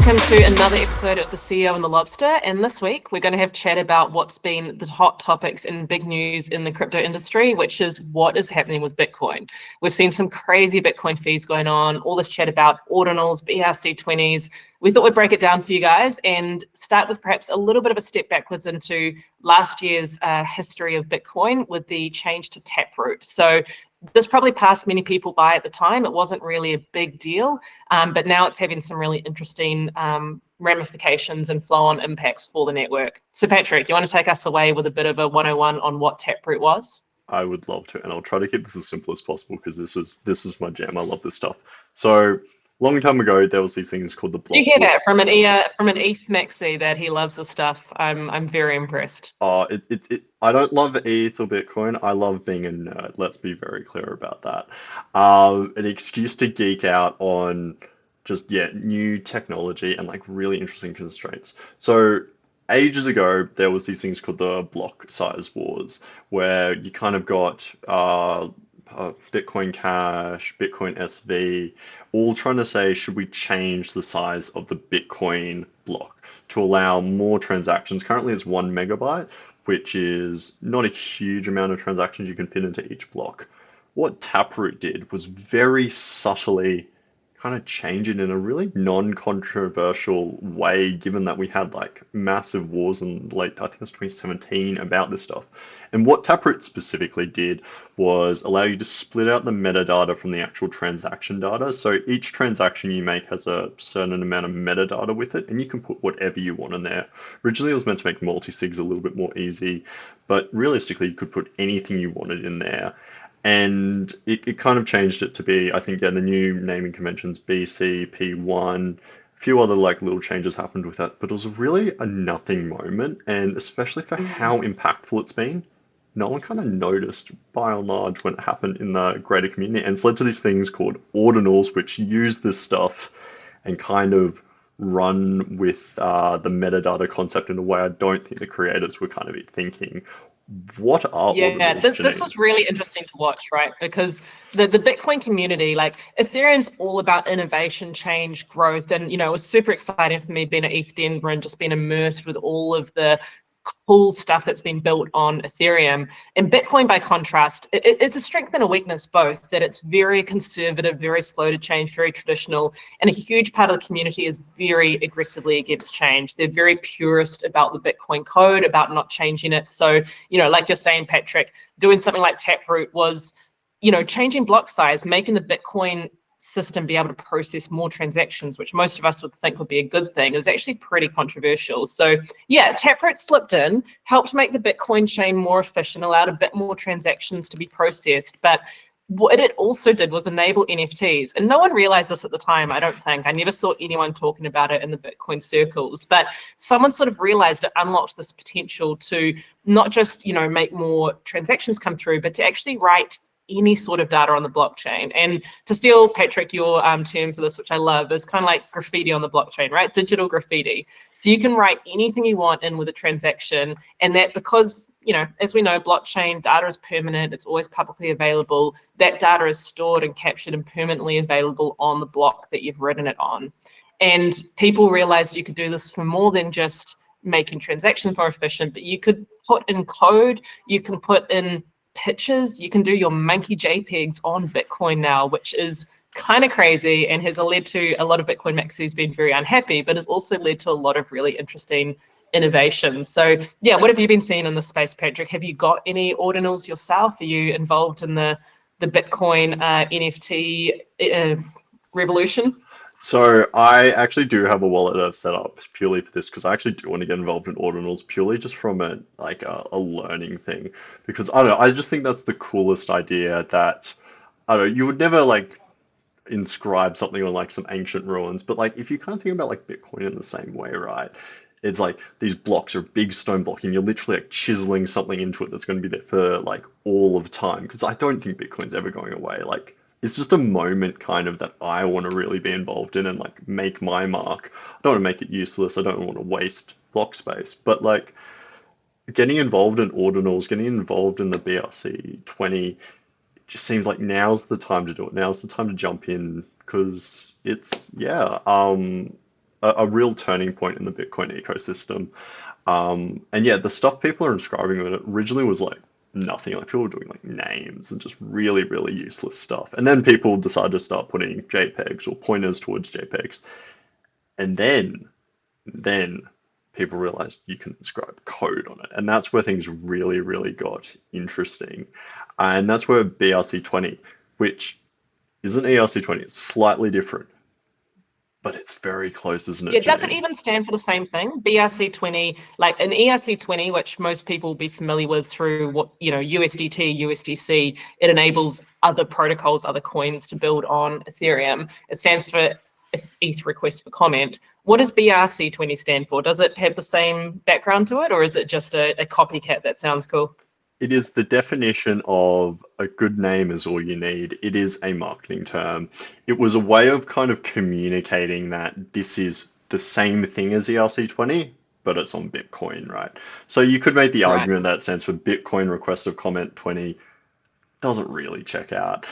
welcome to another episode of the CEO and the Lobster. And this week we're going to have chat about what's been the hot topics and big news in the crypto industry, which is what is happening with Bitcoin. We've seen some crazy Bitcoin fees going on, all this chat about ordinals, BRC-20s. We thought we'd break it down for you guys and start with perhaps a little bit of a step backwards into last year's history of Bitcoin with the change to Taproot. So this probably passed many people by at the time. It wasn't really a big deal, but now it's having some really interesting ramifications and flow-on impacts for the network. So Patrick, you want to take us away with a bit of a 101 on what Taproot was? I would love to, and I'll try to keep this as simple as possible because this is my jam. I love this stuff. So, long time ago, there was these things called the Did you block. hear that from an ETH Maxi that he loves the stuff? I'm very impressed. I don't love ETH or Bitcoin. I love being a nerd. Let's be very clear about that. An excuse to geek out on just new technology and like really interesting constraints. So ages ago, there was these things called the block size wars, where you kind of got Bitcoin Cash, Bitcoin SV, all trying to say, should we change the size of the Bitcoin block to allow more transactions? Currently, it's 1 megabyte, which is not a huge amount of transactions you can fit into each block. What Taproot did was very subtly kind of change it in a really non-controversial way, given that we had like massive wars in late, I think it was 2017 about this stuff. And what Taproot specifically did was allow you to split out the metadata from the actual transaction data. So each transaction you make has a certain amount of metadata with it, and you can put whatever you want in there. Originally, it was meant to make multi-sigs a little bit more easy, but realistically, you could put anything you wanted in there. And it kind of changed it to be, I think, the new naming conventions, BC, P1, a few other like little changes happened with that, but it was really a nothing moment, and especially for how impactful it's been, no one kind of noticed by and large when it happened in the greater community, and it's led to these things called ordinals, which use this stuff and kind of run with the metadata concept in a way I don't think the creators were kind of thinking. What are Yeah, ordinals, this Janine? was really interesting to watch, right? Because the Bitcoin community, like Ethereum's all about innovation, change, growth, and it was super exciting for me being at ETH Denver and just being immersed with all of the cool stuff that's been built on Ethereum. And Bitcoin, by contrast, it's a strength and a weakness both, that it's very conservative, very slow to change, very traditional, and a huge part of the community is very aggressively against change. They're very purist about the Bitcoin code, about not changing it. So, like you're saying, Patrick, doing something like Taproot was, changing block size, making the Bitcoin system be able to process more transactions, which most of us would think would be a good thing, is actually pretty controversial. So yeah, Taproot slipped in, helped make the Bitcoin chain more efficient, allowed a bit more transactions to be processed. But what it also did was enable NFTs. And no one realized this at the time, I don't think. I never saw anyone talking about it in the Bitcoin circles. But someone sort of realized it unlocked this potential to not just, make more transactions come through, but to actually write any sort of data on the blockchain. And to steal, Patrick, your term for this, which I love, is kind of like graffiti on the blockchain, right? Digital graffiti. So you can write anything you want in with a transaction, and that because, as we know, blockchain data is permanent, it's always publicly available, that data is stored and captured and permanently available on the block that you've written it on. And people realized you could do this for more than just making transactions more efficient, but you could put in code, you can put in pictures, you can do your monkey JPEGs on Bitcoin now, which is kind of crazy and has led to a lot of Bitcoin maxis being very unhappy, but has also led to a lot of really interesting innovations. So yeah, what have you been seeing in the space, Patrick? Have you got any ordinals yourself? Are you involved in the Bitcoin NFT revolution? So I actually do have a wallet that I've set up purely for this because I actually do want to get involved in ordinals purely just from a learning thing, because I don't know, I just think that's the coolest idea. That I don't know, you would never like inscribe something on like some ancient ruins, but like if you kind of think about like Bitcoin in the same way, right? It's like these blocks are a big stone block and you're literally like chiseling something into it that's going to be there for like all of time, because I don't think Bitcoin's ever going away. Like it's just a moment kind of that I want to really be involved in and like make my mark. I don't want to make it useless. I don't want to waste block space, but like getting involved in ordinals, getting involved in the BRC-20 just seems like now's the time to do it. Now's the time to jump in because it's a real turning point in the Bitcoin ecosystem. And yeah, the stuff people are inscribing on it originally was like nothing. Like people were doing like names and just really, really useless stuff. And then people decided to start putting JPEGs or pointers towards JPEGs. And then people realized you can inscribe code on it. And that's where things really, really got interesting. And that's where BRC-20, which isn't ERC-20, it's slightly different, but it's very close, isn't it, Yeah, does it Janine? even stand for the same thing? BRC-20, like an ERC-20, which most people will be familiar with through what, USDT, USDC, it enables other protocols, other coins to build on Ethereum. It stands for ETH request for comment. What does BRC-20 stand for? Does it have the same background to it, or is it just a copycat that sounds cool? It is the definition of a good name is all you need. It is a marketing term. It was a way of kind of communicating that this is the same thing as ERC-20, but it's on Bitcoin, right? So you could make the Right. argument that it stands for Bitcoin request of comment 20, doesn't really check out.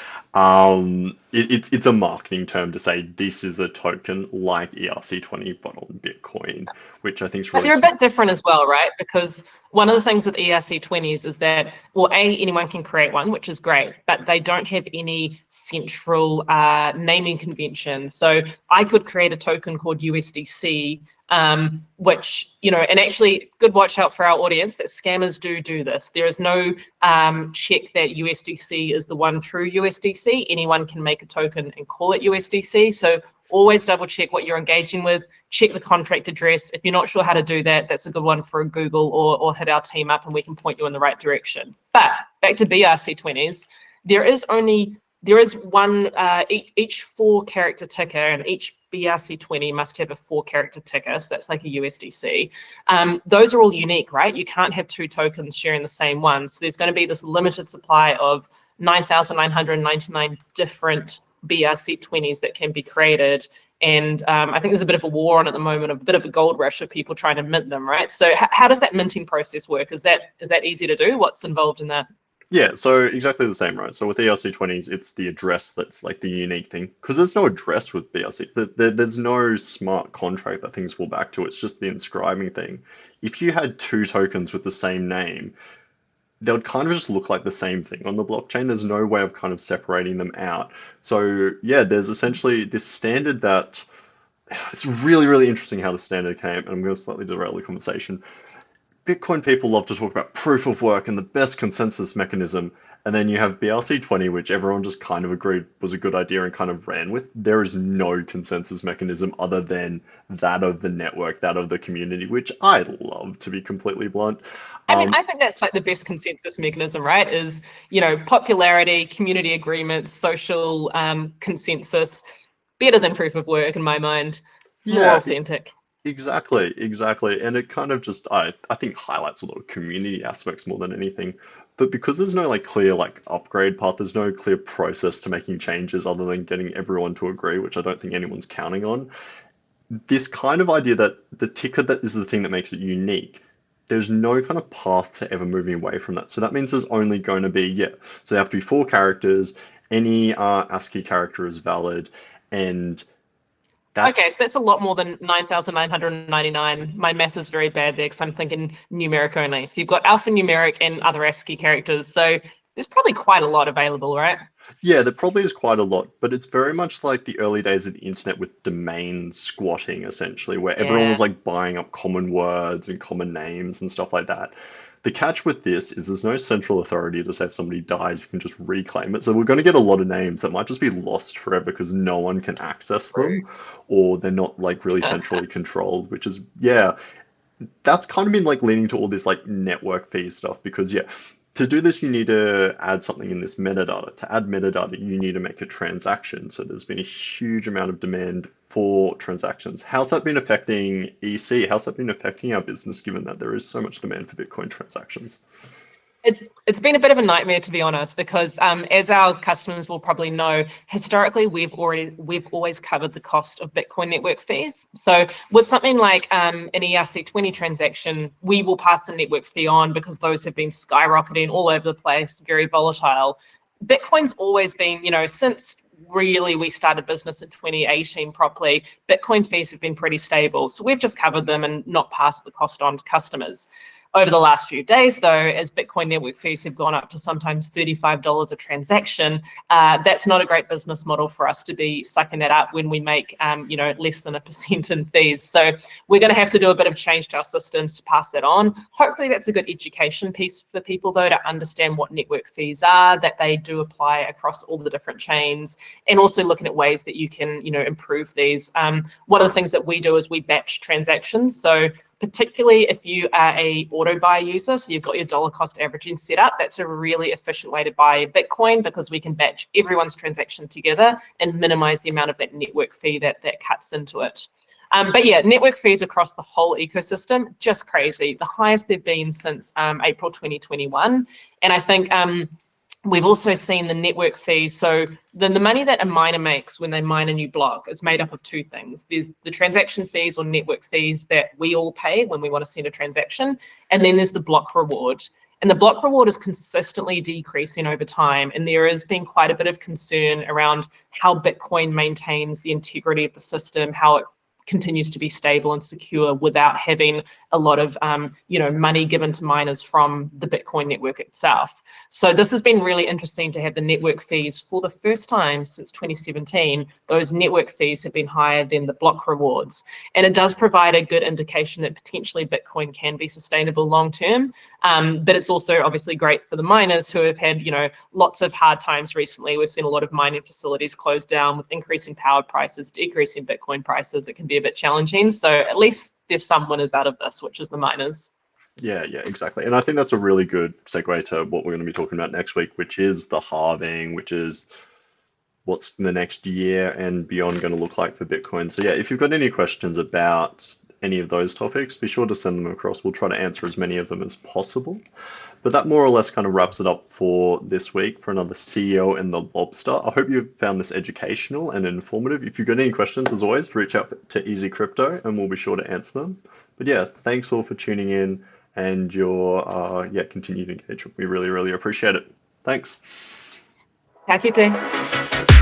It's a marketing term to say this is a token like ERC-20 but on Bitcoin, which I think is But really they're a smart. bit different as well, right? Because one of the things with ERC-20s is that, well, anyone can create one, which is great, but they don't have any central naming convention. So I could create a token called USDC, which, and actually, good watch out for our audience that scammers do this. There is no check that USDC is the one true USDC. Anyone can make a token and call it USDC. So always double check what you're engaging with, check the contract address. If you're not sure how to do that, that's a good one for a Google or hit our team up and we can point you in the right direction. But back to BRC-20s, there is one, each 4-character ticker, and each BRC-20 must have a 4-character ticker, so that's like a USDC. Those are all unique, right? You can't have 2 tokens sharing the same one. So there's going to be this limited supply of 9,999 different BRC-20s that can be created. And I think there's a bit of a war on at the moment, a bit of a gold rush of people trying to mint them, right? So how does that minting process work? Is that easy to do? What's involved in that? Yeah, so exactly the same, right? So with ERC-20s, it's the address that's like the unique thing, because there's no address with BRC. There's no smart contract that things fall back to. It's just the inscribing thing. If you had 2 tokens with the same name, they would kind of just look like the same thing on the blockchain. There's no way of kind of separating them out. So yeah, there's essentially this standard that it's really, really interesting how the standard came, and I'm going to slightly derail the conversation. Bitcoin people love to talk about proof of work and the best consensus mechanism. And then you have BRC-20, which everyone just kind of agreed was a good idea and kind of ran with. There is no consensus mechanism other than that of the network, that of the community, which I love, to be completely blunt. I mean, Um, I think that's like the best consensus mechanism, right? Is, popularity, community agreement, social consensus, better than proof of work in my mind, more yeah, authentic. exactly, exactly. And it kind of just I think highlights a lot of community aspects more than anything. But because there's no like clear like upgrade path, there's no clear process to making changes other than getting everyone to agree, which I don't think anyone's counting on. This kind of idea that the ticker that is the thing that makes it unique, there's no kind of path to ever moving away from that. So that means there's only going to be, yeah, so they have to be 4 characters, any ASCII character is valid, and that's Okay, so that's a lot more than 9,999. My math is very bad there because I'm thinking numeric only. So you've got alphanumeric and other ASCII characters. So there's probably quite a lot available, right? Yeah, there probably is quite a lot, but it's very much like the early days of the internet with domain squatting, essentially, where everyone was Yeah. like buying up common words and common names and stuff like that. The catch with this is there's no central authority to say if somebody dies, you can just reclaim it. So we're going to get a lot of names that might just be lost forever because no one can access them, or they're not like really centrally controlled, which is, yeah, that's kind of been like leaning to all this like network fee stuff because yeah, to do this you need to add something in this metadata. To add metadata, you need to make a transaction. So there's been a huge amount of demand for transactions. How's that been affecting EC? How's that been affecting our business given that there is so much demand for Bitcoin transactions? It's been a bit of a nightmare, to be honest, because as our customers will probably know, historically we've always covered the cost of Bitcoin network fees. So with something like an ERC-20 transaction, we will pass the network fee on because those have been skyrocketing all over the place, very volatile. Bitcoin's always been, since really we started business in 2018 properly, Bitcoin fees have been pretty stable. So we've just covered them and not passed the cost on to customers. Over the last few days, though, as Bitcoin network fees have gone up to sometimes $35 a transaction, that's not a great business model for us to be sucking that up when we make, less than 1% in fees. So we're going to have to do a bit of change to our systems to pass that on. Hopefully, that's a good education piece for people, though, to understand what network fees are, that they do apply across all the different chains, and also looking at ways that you can, improve these. One of the things that we do is we batch transactions. So particularly if you are a auto buy user, so you've got your dollar cost averaging set up, that's a really efficient way to buy Bitcoin because we can batch everyone's transaction together and minimize the amount of that network fee that cuts into it. But yeah, network fees across the whole ecosystem, just crazy. The highest they've been since April 2021. And I think we've also seen the network fees. So the money that a miner makes when they mine a new block is made up of two things. There's the transaction fees or network fees that we all pay when we want to send a transaction. And then there's the block reward. And the block reward is consistently decreasing over time. And there has been quite a bit of concern around how Bitcoin maintains the integrity of the system, how it continues to be stable and secure without having a lot of money given to miners from the Bitcoin network itself. So this has been really interesting to have the network fees for the first time since 2017. Those network fees have been higher than the block rewards, and it does provide a good indication that potentially Bitcoin can be sustainable long term. But it's also obviously great for the miners who have had lots of hard times recently. We've seen a lot of mining facilities close down with increasing power prices, decreasing Bitcoin prices. It can be a bit challenging. So at least there's some winners out of this, which is the miners. Yeah, exactly. And I think that's a really good segue to what we're going to be talking about next week, which is the halving, which is what's the next year and beyond going to look like for Bitcoin. So yeah, if you've got any questions about any of those topics, be sure to send them across. We'll try to answer as many of them as possible. But that more or less kind of wraps it up for this week for another CEO and the Lobster. I hope you found this educational and informative. If you've got any questions, as always, reach out to Easy Crypto and we'll be sure to answer them. But yeah, thanks all for tuning in and your continued engagement. We really, really appreciate it. Thanks. Ka kite.